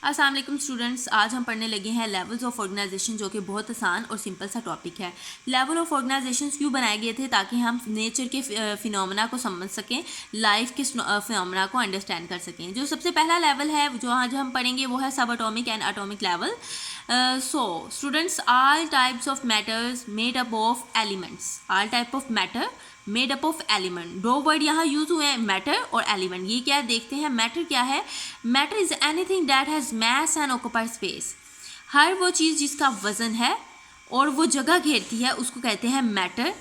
अस्सलाम वालेकुम स्टूडेंट्स, आज हम पढ़ने लगे हैं लेवल्स ऑफ ऑर्गेनाइजेशन, जो कि बहुत आसान और सिंपल सा टॉपिक है। लेवल ऑफ ऑर्गेनाइजेशन क्यों बनाए गए थे? ताकि हम नेचर के फिनोमेना को समझ सकें, लाइफ के फिनोमेना को अंडरस्टैंड कर सकें। जो सबसे पहला लेवल है जो आज हम पढ़ेंगे वो है सब atomic and atomic level. So students, all types of matters made up of elements, all type of matter made up of element. दो वर्ड यहाँ यूज हुए हैं, मैटर और एलिमेंट। ये क्या है देखते हैं। मैटर क्या है? Matter is anything that has mass and occupy space. हर वो चीज़ जिसका वजन है और वो जगह घेरती है उसको कहते हैं मैटर।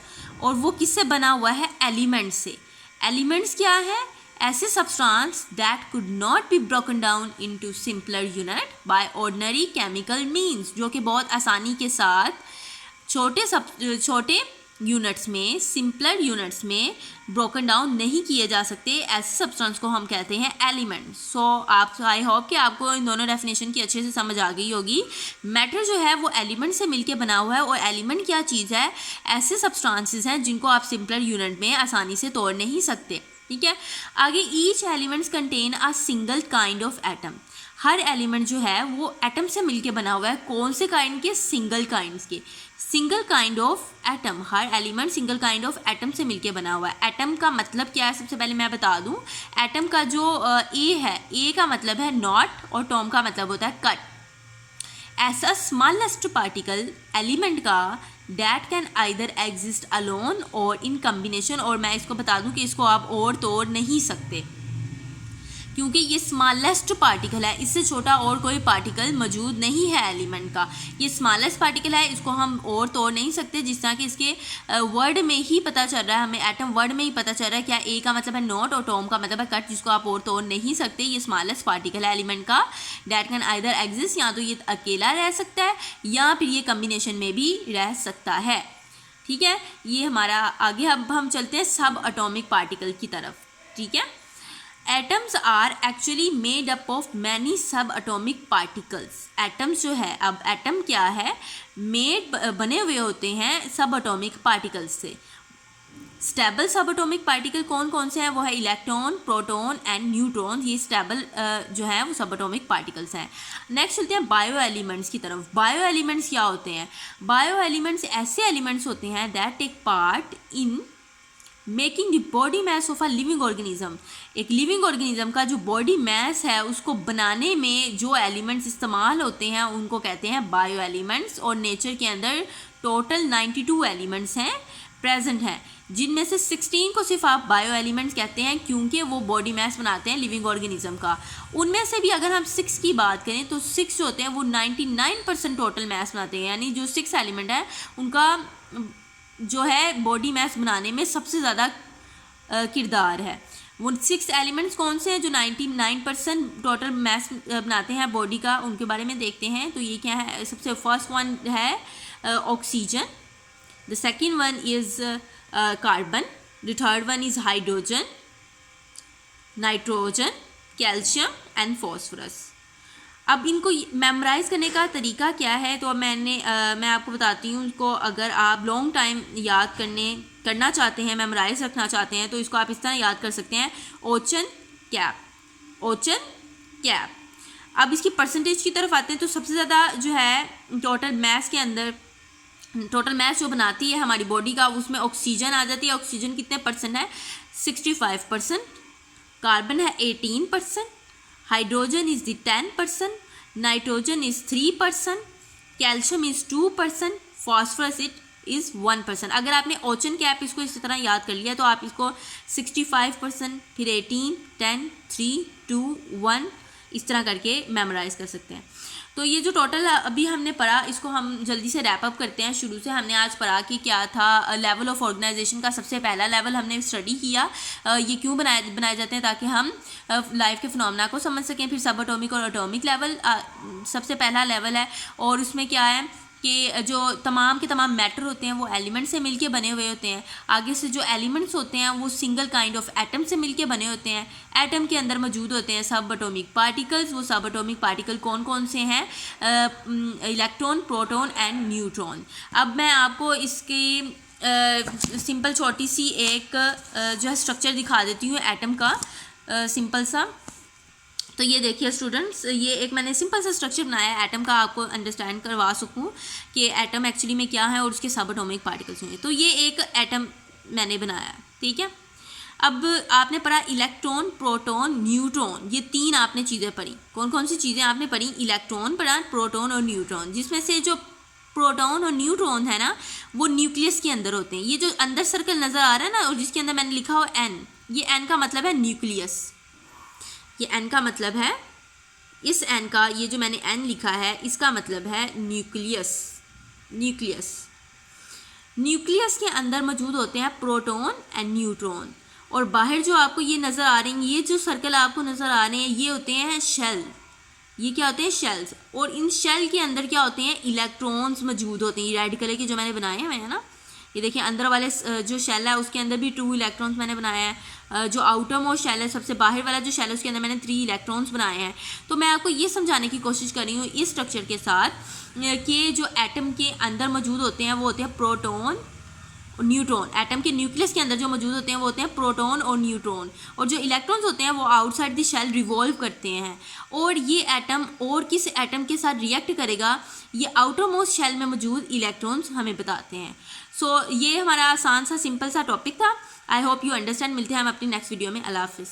और वो किससे बना हुआ है? एलिमेंट से। एलिमेंट्स क्या है? ऐसे substance that could not be broken down into simpler unit by ordinary chemical means, जो कि बहुत आसानी के साथ छोटे यूनिट्स में, सिंपलर यूनिट्स में ब्रोकन डाउन नहीं किए जा सकते। ऐसे सब्सटेंस को हम कहते हैं एलिमेंट। सो आप, आई होप कि आपको इन दोनों डेफिनेशन की अच्छे से समझ आ गई होगी। मैटर जो है वो एलिमेंट से मिलके बना हुआ है, और एलिमेंट क्या चीज़ है? ऐसे सब्सटेंसेस हैं जिनको आप सिंपलर यूनिट में आसानी से तोड़ नहीं सकते। ठीक है, आगे each elements contain a single kind of atom. Her element जो है वो एटम से मिलके बना हुआ है। कौन से काइंड के? सिंगल काइंड्स के। Single kind of atom, her element single kind of atom से मिलके बना हुआ है। एटम का मतलब क्या है? सबसे पहले मैं बता दूं। एटम का जो ए है, ए का मतलब है नॉट और टॉम का मतलब होता है कट। ऐसा स्मॉलेस्ट पार्टिकल एलिमेंट का that can either exist alone और इन कम्बिनेशन। और मैं इसको बता दूं कि इसको आप और तोड़ नहीं सकते, क्योंकि ये स्मॉलेस्ट पार्टिकल है। इससे छोटा और कोई पार्टिकल मौजूद नहीं है एलिमेंट का। ये स्मॉलेस्ट पार्टिकल है, इसको हम और तोड़ नहीं सकते। जिस तरह कि इसके वर्ड में ही पता चल रहा है, हमें एटम वर्ड में ही पता चल रहा है क्या ए का मतलब है नॉट और टॉम का मतलब है कट, जिसको आप और तोड़ नहीं सकते। ये स्मॉलेस्ट पार्टिकल है एलिमेंट का। डैट कैन आइदर एग्जिस्ट, या तो ये अकेला रह सकता है या फिर ये कम्बिनेशन में भी रह सकता है। ठीक है, ये हमारा आगे। अब हम चलते हैं सब एटॉमिक पार्टिकल की तरफ। ठीक है, atoms are actually made up of many subatomic particles. Atoms जो है, अब एटम क्या है? बने हुए होते हैं सब एटॉमिक पार्टिकल्स से। स्टेबल सब एटॉमिक पार्टिकल कौन कौन से हैं? वो है इलेक्ट्रॉन, प्रोटॉन एंड न्यूट्रॉन। ये स्टेबल जो है वो सब एटॉमिक पार्टिकल्स हैं। नेक्स्ट चलते हैं बायो एलिमेंट्स की तरफ। बायो एलिमेंट्स क्या होते हैं? बायो एलिमेंट्स ऐसे एलिमेंट्स होते हैं that take part in making the body mass of a living organism. एक लिविंग ऑर्गेनिज्म का जो बॉडी मैस है उसको बनाने में जो एलिमेंट्स इस्तेमाल होते हैं उनको कहते हैं बायो एलिमेंट्स। और नेचर के अंदर टोटल 92 एलिमेंट्स हैं, प्रेजेंट हैं, जिनमें से 16 को सिर्फ आप बायो एलिमेंट्स कहते हैं क्योंकि वो बॉडी मैस बनाते हैं लिविंग ऑर्गेनिज्म का। उनमें से भी अगर हम 6 की बात करें तो 6 जो होते हैं वो 99% टोटल मैस बनाते हैं। यानी जो 6 एलिमेंट है उनका जो है बॉडी मैस बनाने में सबसे ज़्यादा किरदार है। वो 6 एलिमेंट्स कौन से हैं जो 99% टोटल मैस बनाते हैं बॉडी का? उनके बारे में देखते हैं। तो ये क्या है? सबसे फर्स्ट वन है oxygen, the second one is carbon, the third one is hydrogen, nitrogen, calcium and phosphorus. अब इनको मेमोराइज़ करने का तरीका क्या है? तो मैं आपको बताती हूँ। इनको अगर आप लॉन्ग टाइम याद करना चाहते हैं, मेमोराइज रखना चाहते हैं, तो इसको आप इस तरह याद कर सकते हैं, ओशन कैप, ओशन कैप। अब इसकी परसेंटेज की तरफ आते हैं तो सबसे ज़्यादा जो है टोटल मैस के अंदर, टोटल मैस जो बनाती है हमारी बॉडी का, उसमें ऑक्सीजन आ जाती है। ऑक्सीजन कितने परसेंट है? 65%। कार्बन है 18%, hydrogen is the 10%, nitrogen is 3%, calcium is 2%, phosphorus is 1%। अगर आपने ओशन कैप इसको इसी तरह याद कर लिया तो आप इसको 65%, फिर 18, 10, 3, 2, 1 इस तरह करके मेमोराइज़ कर सकते हैं। तो ये जो टोटल अभी हमने पढ़ा, इसको हम जल्दी से रैप अप करते हैं। शुरू से हमने आज पढ़ा कि क्या था लेवल ऑफ ऑर्गेनाइजेशन का। सबसे पहला लेवल हमने स्टडी किया, ये क्यों बनाए जाते हैं, ताकि हम लाइफ के फिनोमेना को समझ सकें। फिर सब एटॉमिक और एटॉमिक लेवल सबसे पहला लेवल है, और उसमें क्या है कि जो तमाम के तमाम मैटर होते हैं वो एलिमेंट से मिलके बने हुए होते हैं। आगे से जो एलिमेंट्स होते हैं वो सिंगल काइंड ऑफ एटम से मिलके बने होते हैं। एटम के अंदर मौजूद होते हैं सब एटॉमिक पार्टिकल्स। वो सब एटॉमिक पार्टिकल कौन कौन से हैं? Electron, proton and neutron. अब मैं आपको इसकी सिंपल छोटी सी एक जो है स्ट्रक्चर दिखा देती हूँ एटम का, सिंपल सा। तो ये देखिए स्टूडेंट्स, ये एक मैंने सिंपल सा स्ट्रक्चर बनाया है एटम का, आपको अंडरस्टैंड करवा सकूँ कि एटम एक्चुअली में क्या है और उसके सब एटॉमिक पार्टिकल्स हैं। तो ये एक एटम मैंने बनाया है, ठीक है। अब आपने पढ़ा इलेक्ट्रॉन, प्रोटॉन, न्यूट्रॉन, ये 3 आपने चीज़ें पढ़ी। कौन कौन सी चीज़ें आपने पढ़ी? इलेक्ट्रॉन पढ़ा, प्रोटॉन और न्यूट्रॉन, जिसमें से जो प्रोटॉन और न्यूट्रॉन है ना वो न्यूक्लियस के अंदर होते हैं। ये जो अंदर सर्कल नज़र आ रहा है ना और जिसके अंदर मैंने लिखा हो एन, ये एन का मतलब है न्यूक्लियस। ये एन का मतलब है, इस एन का, ये जो मैंने एन लिखा है इसका मतलब है न्यूक्लियस। न्यूक्लियस न्यूक्लियस के अंदर मौजूद होते हैं प्रोटॉन एंड न्यूट्रॉन, और बाहर जो आपको ये नज़र आ रही हैं, ये जो सर्कल आपको नज़र आ रहे हैं ये होते हैं शेल। ये क्या होते हैं? शेल्स। और इन शेल के अंदर क्या होते हैं? इलेक्ट्रॉन्स मौजूद होते हैं। रेड कलर के जो मैंने बनाए हैं ना, ये देखिए अंदर वाले जो शेल है उसके अंदर भी 2 इलेक्ट्रॉन्स मैंने बनाया है। जो आउटर मोस्ट शेल है, सबसे बाहर वाला जो शेल है उसके अंदर मैंने 3 इलेक्ट्रॉन्स बनाए हैं। तो मैं आपको ये समझाने की कोशिश कर रही हूँ इस स्ट्रक्चर के साथ कि जो एटम के अंदर मौजूद होते हैं वो होते हैं प्रोटॉन और न्यूट्रॉन। एटम के न्यूक्लियस के अंदर जो मौजूद होते हैं वो होते हैं प्रोटॉन और न्यूट्रॉन, और जो इलेक्ट्रॉन्स होते हैं वो आउटसाइड द शेल रिवॉल्व करते हैं। और ये एटम और किस एटम के साथ रिएक्ट करेगा ये आउटर मोस्ट शेल में मौजूद इलेक्ट्रॉन्स हमें बताते हैं। सो ये हमारा आसान सा सिंपल सा टॉपिक था। I hope you understand. मिलते हैं हम अपनी नेक्स्ट वीडियो में। अल्लाह हाफिज़।